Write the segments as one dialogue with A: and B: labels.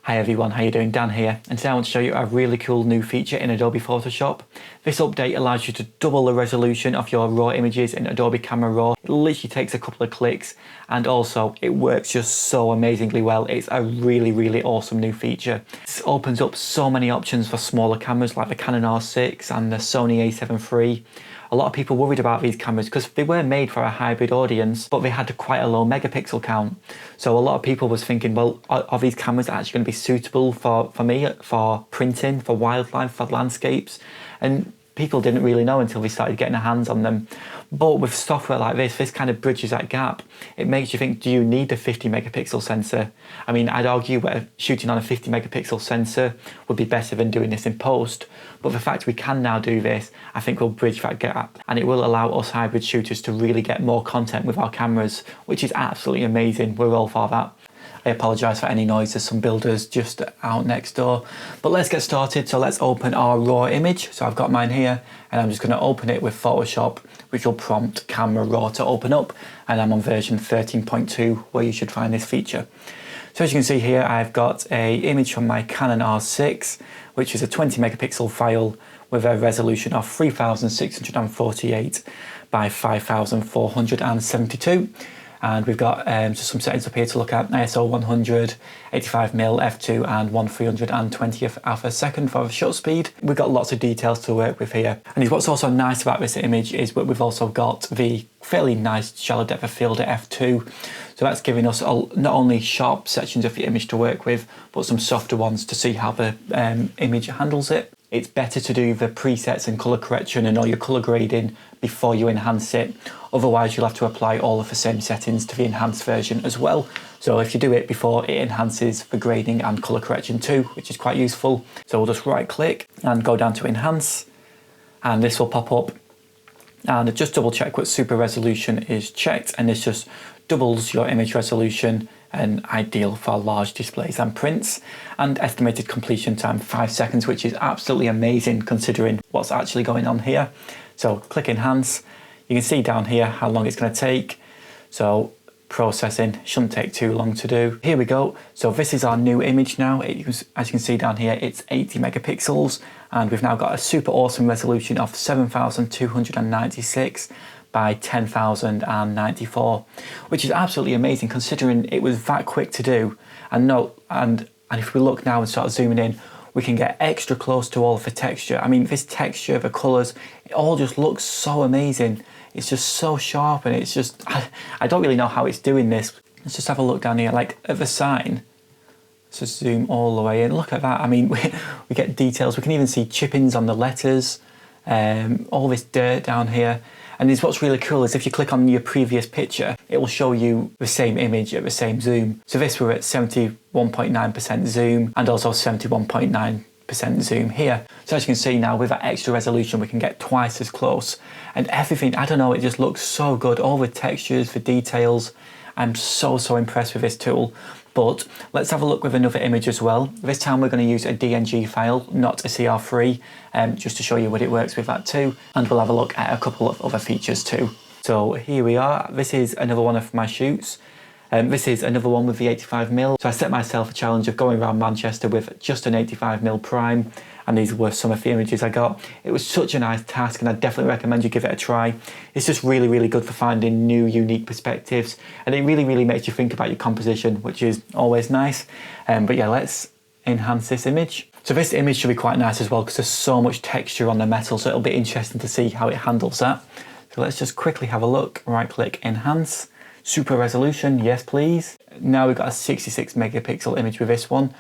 A: Hi everyone, how you doing? Dan here, and today I want to show you a really cool new feature in Adobe Photoshop. This update allows you to double the resolution of your RAW images in Adobe Camera Raw. It literally takes a couple of clicks, and also it works just so amazingly well. It's a really awesome new feature. This opens up so many options for smaller cameras like the Canon R6 and the Sony a7 III. A lot of people worried about these cameras because they were made for a hybrid audience, but they had quite a low megapixel count. So a lot of people was thinking, well, are these cameras actually going to be suitable for me, for printing, for wildlife, for landscapes? And people didn't really know until they started getting their hands on them. But with software like this kind of bridges that gap. It makes you think, do you need a 50 megapixel sensor? I mean, I'd argue that shooting on a 50 megapixel sensor would be better than doing this in post. But the fact we can now do this, I think will bridge that gap. And it will allow us hybrid shooters to really get more content with our cameras, which is absolutely amazing. We're all for that. I apologise for any noise, there's some builders just out next door. But let's get started. So let's open our raw image. So I've got mine here, and I'm just going to open it with Photoshop, which will prompt Camera Raw to open up. And I'm on version 13.2, where you should find this feature. So as you can see here, I've got an image from my Canon R6, which is a 20 megapixel file with a resolution of 3648 by 5472. And we've got just some settings up here to look at: ISO 100, 85mm f2 and 1/320th of a second for shutter speed. We've got lots of details to work with here. And what's also nice about this image is that we've also got the fairly nice shallow depth of field at f2. So that's giving us not only sharp sections of the image to work with, but some softer ones to see how the image handles it. It's better to do the presets and colour correction and all your colour grading before you enhance it. Otherwise, you'll have to apply all of the same settings to the enhanced version as well. So if you do it before, it enhances the grading and colour correction too, which is quite useful. So we'll just right click and go down to enhance, and this will pop up. And just double check what super resolution is checked, and this just doubles your image resolution, and ideal for large displays and prints. And estimated completion time 5 seconds, which is absolutely amazing considering what's actually going on here. So click enhance. You can see down here how long it's going to take. So processing shouldn't take too long to do. Here we go. So this is our new image now. As you can see down here, it's 80 megapixels, and we've now got a super awesome resolution of 7296 by 10,094, which is absolutely amazing considering it was that quick to do. And if we look now and start zooming in, we can get extra close to all of the texture. I mean, this texture, the colours, it all just looks so amazing. It's just so sharp, and it's just, I don't really know how it's doing this. Let's just have a look down here, like at the sign. Let's just zoom all the way in. Look at that. I mean, we get details. We can even see chippings on the letters, all this dirt down here. And what's really cool is if you click on your previous picture, it will show you the same image at the same zoom. So this we're at 71.9% zoom and also 71.9% zoom here. So as you can see now, with that extra resolution, we can get twice as close. And everything, I don't know, it just looks so good. All the textures, the details. I'm so impressed with this tool. But let's have a look with another image as well. This time we're going to use a DNG file, not a CR3, just to show you what it works with that too. And we'll have a look at a couple of other features too. So here we are. This is another one of my shoots. This is another one with the 85mm. So I set myself a challenge of going around Manchester with just an 85mm prime, and these were some of the images I got. It was such a nice task, and I definitely recommend you give it a try. It's just really good for finding new, unique perspectives, and it really makes you think about your composition, which is always nice. But yeah, let's enhance this image. So this image should be quite nice as well because there's so much texture on the metal, so it'll be interesting to see how it handles that. So let's just quickly have a look. Right click, enhance. Super resolution, yes please. Now we've got a 66 megapixel image with this one.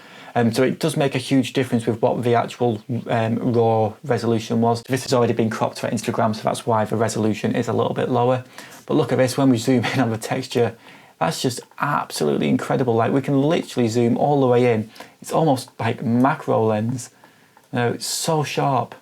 A: So it does make a huge difference with what the actual raw resolution was. This has already been cropped for Instagram, so that's why the resolution is a little bit lower. But look at this, when we zoom in on the texture, that's just absolutely incredible. Like, we can literally zoom all the way in. It's almost like macro lens. You know, it's so sharp.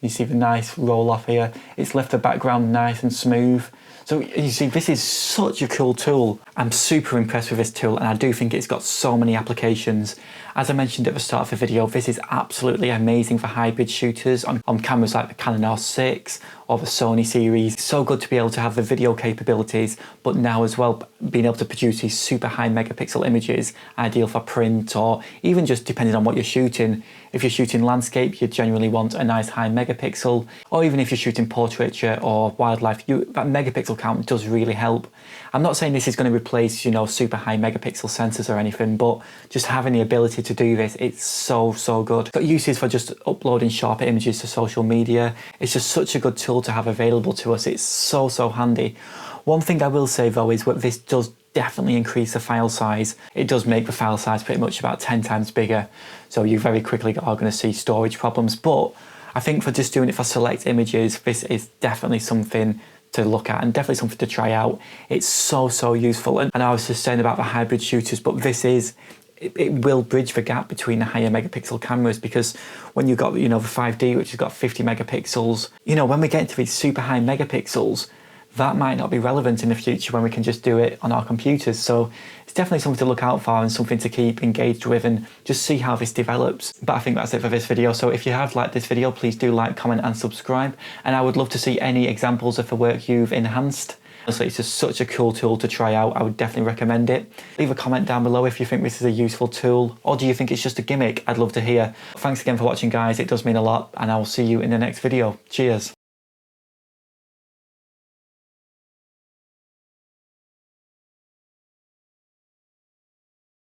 A: You see the nice roll off here. It's left the background nice and smooth. So you see, this is such a cool tool. I'm super impressed with this tool, and I do think it's got so many applications. As I mentioned at the start of the video, this is absolutely amazing for hybrid shooters on cameras like the Canon R6 or the Sony series. So good to be able to have the video capabilities, but now as well being able to produce these super high megapixel images, ideal for print or even just depending on what you're shooting. If you're shooting landscape, you generally want a nice high megapixel, or even if you're shooting portraiture or wildlife, that megapixel count does really help. I'm not saying this is going to replace, you know, super high megapixel sensors or anything, but just having the ability to do this, it's so good. Got uses for just uploading sharper images to social media. It's just such a good tool to have available to us. It's so handy. One thing I will say though is that this does definitely increase the file size. It does make the file size pretty much about 10 times bigger, so you very quickly are going to see storage problems. But I think for just doing it for select images, this is definitely something to look at and definitely something to try out. It's so useful. And I was just saying about the hybrid shooters, but this is, it will bridge the gap between the higher megapixel cameras, because when you've got, you know, the 5D, which has got 50 megapixels, you know, when we get into these super high megapixels, that might not be relevant in the future when we can just do it on our computers. So it's definitely something to look out for and something to keep engaged with and just see how this develops. But I think that's it for this video. So if you have liked this video, please do like, comment and subscribe. And I would love to see any examples of the work you've enhanced. Honestly, it's just such a cool tool to try out. I would definitely recommend it. Leave a comment down below if you think this is a useful tool, or do you think it's just a gimmick? I'd love to hear. Thanks again for watching, guys. It does mean a lot, and I will see you in the next video. Cheers.